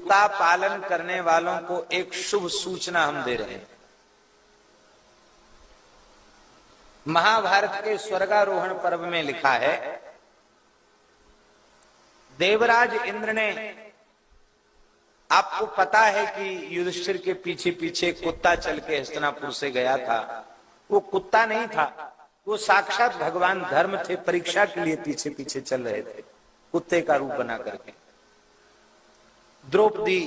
कुत्ता पालन करने वालों को एक शुभ सूचना हम दे रहे हैं। महाभारत के स्वर्गारोहण पर्व में लिखा है, देवराज इंद्र ने, आपको पता है कि युधिष्ठिर के पीछे पीछे कुत्ता चल के हस्तिनापुर से गया था। वो कुत्ता नहीं था, वो साक्षात भगवान धर्म थे, परीक्षा के लिए पीछे पीछे चल रहे थे कुत्ते का रूप बना करके। द्रौपदी,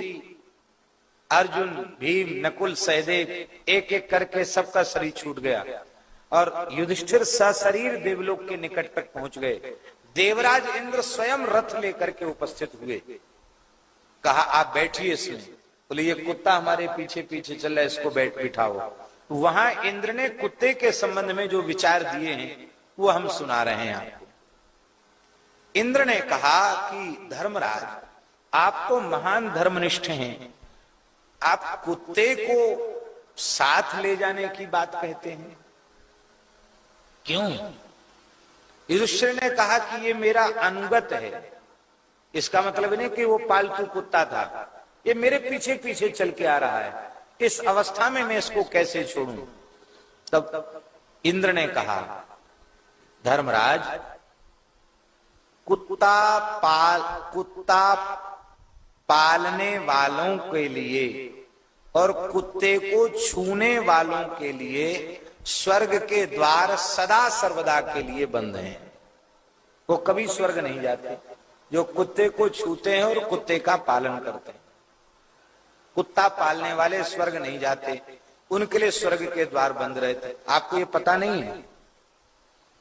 अर्जुन, भीम, नकुल, सहदेव, एक एक करके सबका शरीर छूट गया और युधिष्ठिर सशरीर देवलोक के निकट तक पहुंच गए। देवराज इंद्र स्वयं रथ लेकर के उपस्थित हुए। कहा आप बैठिए इसमें। बोले ये कुत्ता हमारे पीछे पीछे चल रहा है, इसको बिठाओ। वहां इंद्र ने कुत्ते के संबंध में जो विचार दिए हैं वो हम सुना रहे हैं आपको। इंद्र ने कहा कि धर्मराज, आप तो महान धर्मनिष्ठ हैं, आप कुत्ते को साथ ले जाने की बात कहते हैं, क्यों? युधिष्ठिर ने कहा कि ये मेरा अनुगत है। इसका मतलब नहीं कि वो पालतू कुत्ता था, ये मेरे पीछे पीछे चल के आ रहा है, इस अवस्था में मैं इसको कैसे छोड़ूं? तब इंद्र ने कहा, धर्मराज, कुत्ता पालने वालों के लिए और कुत्ते को छूने वालों के लिए स्वर्ग के द्वार सदा सर्वदा के लिए बंद हैं। वो कभी स्वर्ग नहीं जाते जो कुत्ते को छूते हैं और कुत्ते का पालन करते हैं। कुत्ता पालने वाले स्वर्ग नहीं जाते, उनके लिए स्वर्ग के द्वार बंद रहते। आपको ये पता नहीं है?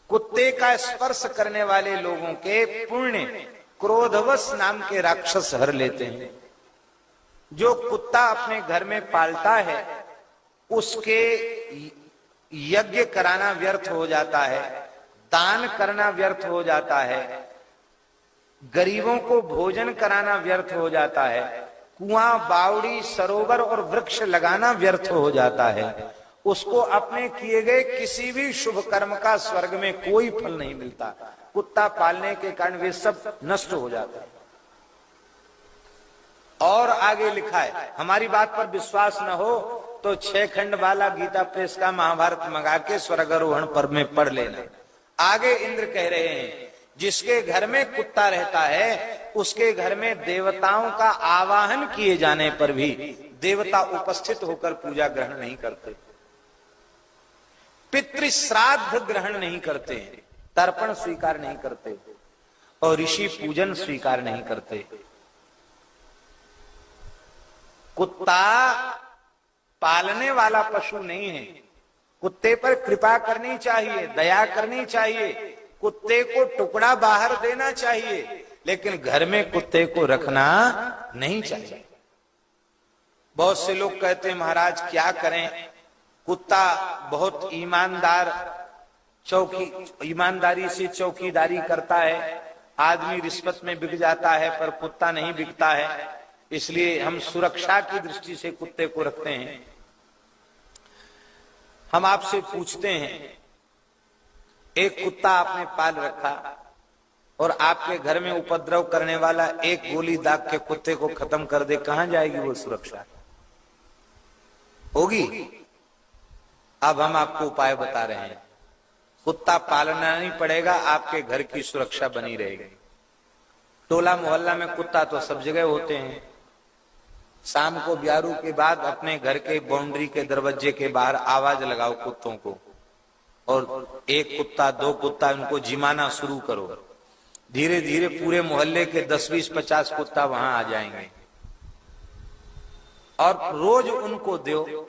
कुत्ते का स्पर्श करने वाले लोगों के पुण्य क्रोधवश नाम के राक्षस हर लेते हैं। जो कुत्ता अपने घर में पालता है उसके यज्ञ कराना व्यर्थ हो जाता है, दान करना व्यर्थ हो जाता है, गरीबों को भोजन कराना व्यर्थ हो जाता है, कुआं, बावड़ी, सरोवर और वृक्ष लगाना व्यर्थ हो जाता है। उसको अपने किए गए किसी भी शुभ कर्म का स्वर्ग में कोई फल नहीं मिलता। कुत्ता पालने के कारण वे सब नष्ट हो जाते हैं। और आगे लिखा है, हमारी बात पर विश्वास न हो तो 6 खंड वाला गीता प्रेस का महाभारत मंगा के स्वर्गारोहण पर्व में पढ़ लेना। आगे इंद्र कह रहे हैं, जिसके घर में कुत्ता रहता है उसके घर में देवताओं का आवाहन किए जाने पर भी देवता उपस्थित होकर पूजा ग्रहण नहीं करते, पितृश्राद्ध ग्रहण नहीं करते, तर्पण स्वीकार नहीं करते और ऋषि पूजन स्वीकार नहीं करते। कुत्ता पालने वाला पशु नहीं है। कुत्ते पर कृपा करनी चाहिए, दया करनी चाहिए, कुत्ते को टुकड़ा बाहर देना चाहिए, लेकिन घर में कुत्ते को रखना नहीं चाहिए। बहुत से लोग कहते हैं महाराज क्या करें, कुत्ता बहुत ईमानदारी से चौकीदारी करता है, आदमी रिश्वत में बिक जाता है पर कुत्ता नहीं बिकता है, इसलिए हम सुरक्षा की दृष्टि से कुत्ते को रखते हैं। हम आपसे पूछते हैं, एक कुत्ता आपने पाल रखा और आपके घर में उपद्रव करने वाला एक गोली दाग के कुत्ते को खत्म कर दे, कहां जाएगी वो सुरक्षा? होगी? अब हम आपको उपाय बता रहे हैं। कुत्ता पालना नहीं पड़ेगा, आपके घर की सुरक्षा बनी रहेगी। टोला मोहल्ला में कुत्ता तो सब जगह होते हैं। शाम को ब्यारू के बाद अपने घर के बाउंड्री के दरवाजे के बाहर आवाज लगाओ कुत्तों को, और 1 कुत्ता 2 कुत्ता उनको जिमाना शुरू करो। धीरे धीरे पूरे मोहल्ले के 10, 20, 50 कुत्ता वहां आ जाएंगे और रोज उनको दो।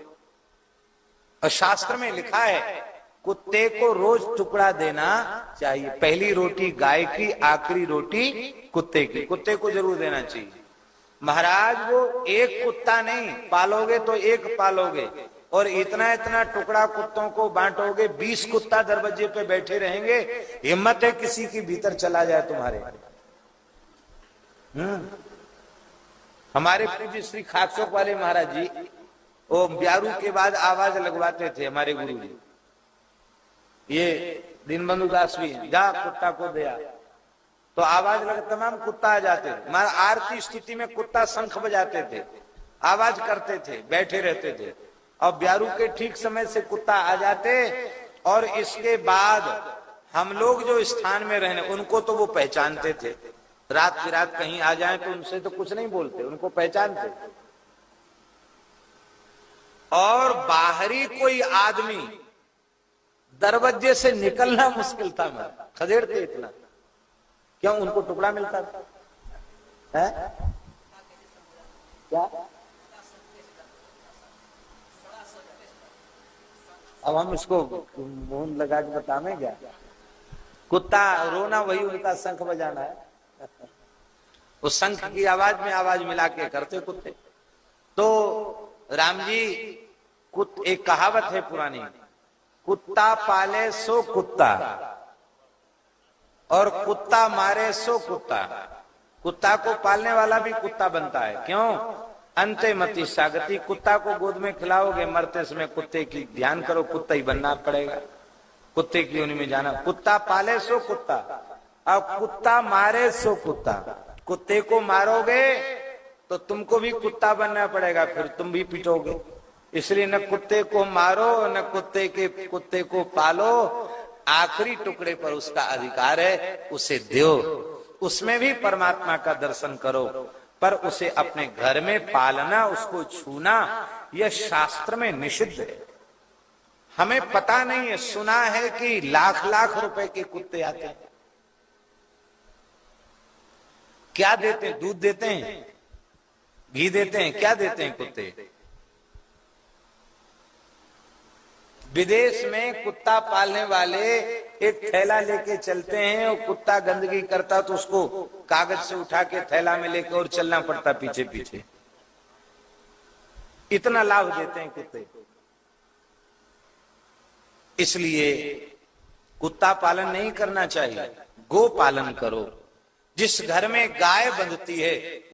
और शास्त्र में लिखा है कुत्ते को रोज टुकड़ा देना चाहिए। पहली रोटी गाय की, आखिरी रोटी कुत्ते की। कुत्ते को जरूर देना चाहिए। महाराज वो एक कुत्ता नहीं पालोगे तो एक पालोगे और इतना इतना टुकड़ा कुत्तों को बांटोगे, 20 कुत्ता दरवाजे पे बैठे रहेंगे। हिम्मत है किसी की भीतर चला जाए तुम्हारे? हमारे पूज्य श्री खाकचौक वाले महाराज जी वो ब्यारू के बाद आवाज लगवाते थे हमारे गुरु जी। ये दीनबंधु दास भी जा कुत्ता को दिया, तो आवाज लगे तमाम कुत्ता आ जाते। हमारा आरती स्थिति में कुत्ता शंख बजाते थे, आवाज करते थे, बैठे रहते थे। और ब्यारू के ठीक समय से कुत्ता आ जाते। और इसके बाद हम लोग जो स्थान में रहने, उनको तो वो पहचानते थे। रात बिरात कहीं आ जाए तो उनसे तो कुछ नहीं बोलते, उनको पहचानते। और बाहरी कोई आदमी दरवाजे से निकलना मुश्किल था। मैं खदेड़ते इतना, क्यों? उनको टुकड़ा मिलता था। है क्या? अब हम इसको मुंह लगा के बतावे क्या? कुत्ता रोना वही उनका शंख बजाना है। उस शंख की आवाज में आवाज मिला के करते कुत्ते। तो राम जी एक कहावत है पुरानी, कुत्ता पाले सो कुत्ता और कुत्ता मारे सो कुत्ता। कुत्ता को पालने वाला भी कुत्ता बनता है। क्यों? अंते मति सागति। कुत्ता को गोद में खिलाओगे, मरते समय कुत्ते की ध्यान करो, कुत्ता ही बनना पड़ेगा, कुत्ते की योनि में जाना। कुत्ता पाले सो कुत्ता और कुत्ता मारे सो कुत्ता। कुत्ते को मारोगे तो तुमको भी कुत्ता बनना पड़ेगा, फिर तुम भी पिटोगे। इसलिए न कुत्ते को मारो न कुत्ते को पालो। आखिरी टुकड़े पर उसका अधिकार है, उसे दो। उसमें भी परमात्मा का दर्शन करो, पर उसे अपने घर में पालना, उसको छूना, यह शास्त्र में निषिद्ध है। हमें पता नहीं है, सुना है कि लाख लाख रुपए के कुत्ते आते हैं। क्या देते हैं? दूध देते हैं, घी देते हैं, क्या देते हैं कुत्ते? विदेश में कुत्ता पालने वाले एक थैला लेके चलते हैं, और कुत्ता गंदगी करता तो उसको कागज से उठा के थैला में लेके और चलना पड़ता पीछे पीछे। इतना लाभ देते हैं कुत्ते। इसलिए कुत्ता पालन नहीं करना चाहिए, गो पालन करो। जिस घर में गाय बंधती है